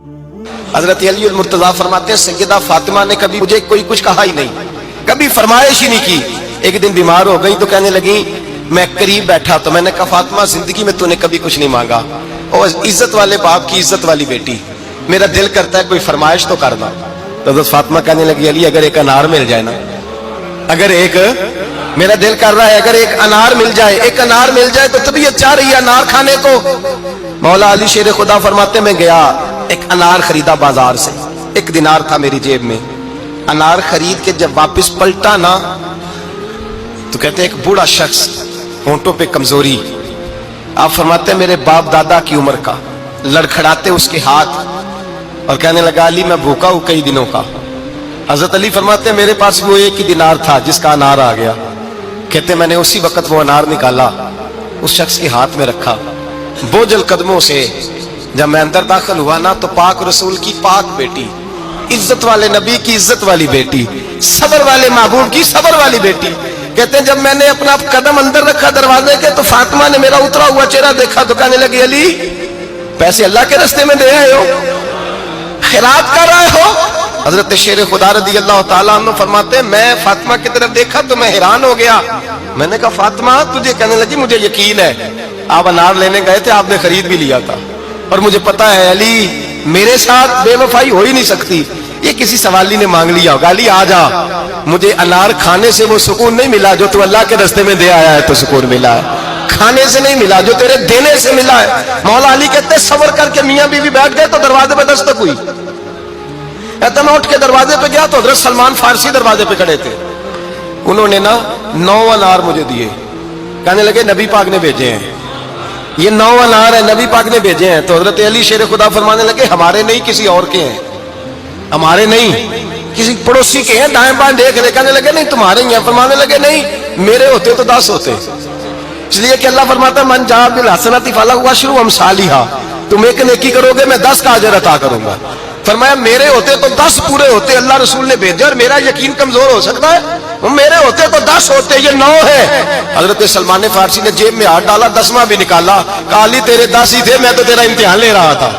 حضرت علی المرتضیٰ فرماتے ہیں سیدہ فاطمہ نے کبھی مجھے کوئی کچھ کہا ہی نہیں، کبھی فرمائش ہی نہیں کی۔ ایک دن بیمار ہو گئی تو کہنے لگی، میں قریب بیٹھا تو میں نے کہا فاطمہ زندگی میں تو نے کبھی کچھ نہیں مانگا، اور عزت والے باپ کی عزت والی بیٹی، میرا دل کرتا ہے کوئی فرمائش تو کرنا۔ تو حضرت فاطمہ کہنے لگی علی اگر ایک انار مل جائے نا، اگر ایک، میرا دل کر رہا ہے اگر ایک انار مل جائے، ایک انار مل جائے تو طبیعت چاہ رہی ہے انار کھانے کو۔ مولا علی شیر خدا فرماتے میں گیا، ایک انار خریدا بازار سے، 1 دینار تھا میری جیب میں، انار خرید کے جب واپس پلٹا نا تو کہتے ہیں ایک بوڑھا شخص، ہونٹوں پہ کمزوری، آپ فرماتے ہیں میرے باپ دادا کی عمر کا، لڑکھڑاتے اس کے ہاتھ اور کہنے لگا علی میں بھوکا ہوں کئی دنوں کا۔ حضرت علی فرماتے ہیں میرے پاس وہ 1 ہی دینار تھا جس کا انار آ گیا، کہتے میں نے اسی وقت وہ انار نکالا، اس شخص کے ہاتھ میں رکھا، بوجھل قدموں سے جب میں اندر داخل ہوا نا تو پاک رسول کی پاک بیٹی، عزت والے نبی کی عزت والی بیٹی، صبر والے محبوب کی صبر والی بیٹی، کہتے ہیں جب میں نے اپنا قدم اندر رکھا دروازے کے تو فاطمہ نے میرا اترا ہوا چہرہ دیکھا تو کہنے لگی علی پیسے اللہ کے راستے میں دے آئے ہو، خیرات کر رہے ہو؟ حضرت شیر خدا رضی اللہ تعالیٰ عنہ فرماتے ہیں میں فاطمہ کی طرف دیکھا تو میں حیران ہو گیا، میں نے کہا فاطمہ تجھے، کہنے لگی مجھے یقین ہے آپ انار لینے گئے تھے، آپ نے خرید بھی لیا تھا، اور مجھے پتا ہے علی میرے ساتھ بے وفائی ہو ہی نہیں سکتی، یہ کسی سوالی نے مانگ لیا ہوگا، علی آ جا، مجھے انار کھانے سے وہ سکون نہیں ملا جو تو اللہ کے راستے میں دے آیا ہے تو سکون ملا ہے، کھانے سے نہیں ملا جو تیرے دینے سے ملا ہے۔ مولا علی کہتے صبر کر کے میاں بیوی بیٹھ گئے تو دروازے پہ دستک ہوئی، کہتا میں اٹھ کے دروازے پہ گیا تو حضرت سلمان فارسی دروازے پہ کھڑے تھے، انہوں نے نا 9 انار مجھے دیے، کہنے لگے نبی پاک نے بھیجے ہیں، یہ 9 انار ہیں نبی پاک نے بھیجے ہیں۔ تو حضرت علی شیر خدا فرمانے لگے ہمارے نہیں کسی اور کے ہیں، ہمارے نہیں کسی پڑوسی کے ہیں، دائیں بائیں دیکھ رہے، کہنے لگے نہیں تمہارے ہی ہیں، فرمانے لگے نہیں میرے ہوتے تو 10 ہوتے، اس لیے کہ اللہ فرماتا ہے من جاء بالحسنۃ فلہ عشر امثالھا، تم ایک نیکی کرو گے میں 10 کا اجر عطا کروں گا۔ فرمایا میرے ہوتے تو 10 پورے ہوتے، اللہ رسول نے بھیجا اور میرا یقین کمزور ہو سکتا ہے، میرے ہوتے تو 10 ہوتے، یہ 9 ہے۔ حضرت سلمان فارسی نے جیب میں ہاتھ ڈالا، 10واں بھی نکالا، کہا علی تیرے 10 ہی تھے، میں تو تیرا امتحان لے رہا تھا،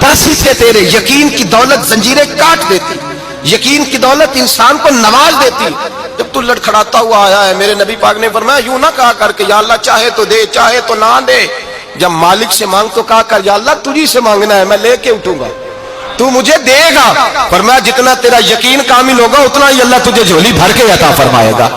10 ہی تھے تیرے۔ یقین کی دولت زنجیریں کاٹ دیتی، یقین کی دولت انسان کو نواز دیتی۔ جب تو لڑکھڑاتا ہوا آیا ہے، میرے نبی پاک نے فرمایا یوں نہ کہا کر کے یا اللہ چاہے تو دے چاہے تو نہ دے، جب مالک سے مانگ تو کہا کر یا اللہ تجھی سے مانگنا ہے، میں لے کے اٹھوں گا، تو مجھے دے گا۔ فرمایا جتنا تیرا یقین کامل ہوگا اتنا ہی اللہ تجھے جھولی بھر کے عطا فرمائے گا۔